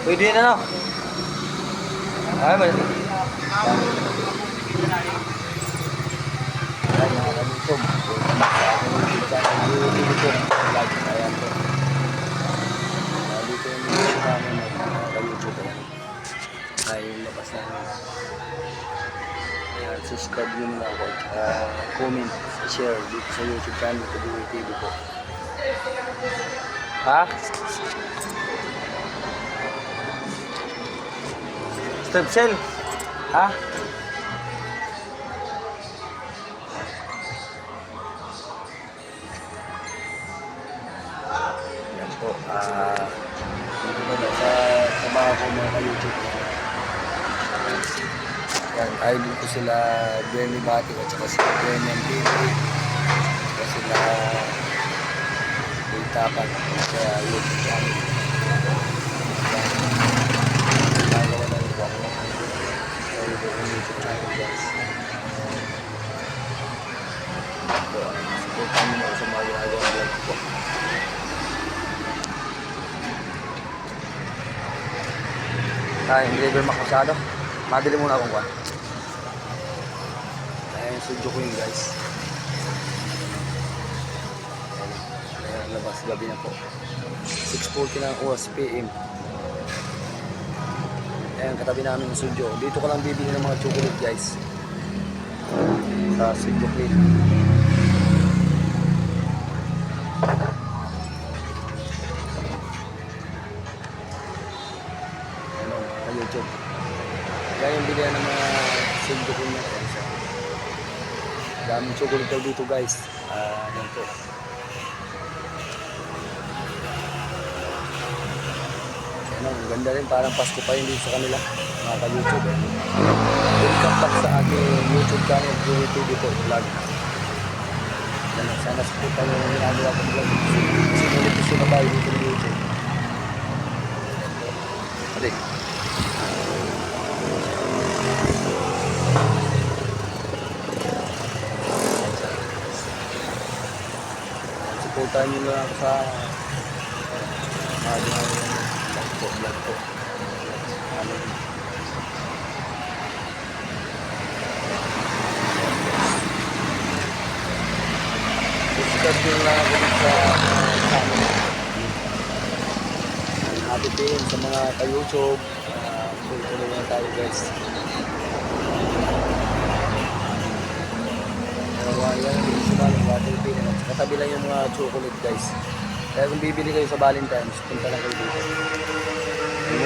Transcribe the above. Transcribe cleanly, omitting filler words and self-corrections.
Pwede na no? Ay, man. Ayan mga kalutom. Sa aking YouTube channel, YouTube. Lagi na yan po. Dito yung YouTube namin mga kalutom. Ay, yung labas namin. Ayan, subscribe nyo muna ako. Comment, share dito sa YouTube channel ko, Buhay TV po. Ha? Step cell? Ha? Yan po. Dito na sa trabaho ko mga ka-YouTube. Yan, idol ko sila Gwenny Batik at saka sila Gwenny MTV. Saka sila Itapan. Kaya YouTube channel. Yan. Nagawa na rin po ako ng YouTube channel guys. So, supportan mo na ako sa mga ginagawa vlog ko. Ay, hindi ko makusado. Madali muna akong kuha. Ayan, studio ko yun guys. Ayan, labas gabi na po. 6:40 na oras PM. Ayan, katabi namin ng studio. Dito ko lang bibili ng mga chocolate guys. Sa studio clean. Ano, sa YouTube. Kaya yung bilihan ng mga studio clean na po. Daming chocolate daw dito guys. Yan po. Ano, ang ganda rin. Parang Pasko pa yun dito sa kanila. Mga ka-YouTube. Welcome back sa aking YouTube channel. Buhay TV po. Vlog. Yan, sana supportan yung ginagawa ko vlog. Kasi ulit gusto na tayo dito ng YouTube. Adik. Supportan nyo lang ako sa vlog po. Ano, subscribe nyo lang ako sa channel. Happy din sa mga ka-YouTube. Tuloy na tayo guys. Yan yung sumali ng Battle Pin. Katabi lang yung mga chocolate guys. Kaya kung bibili kayo sa Valentine's, punta lang kayo dito.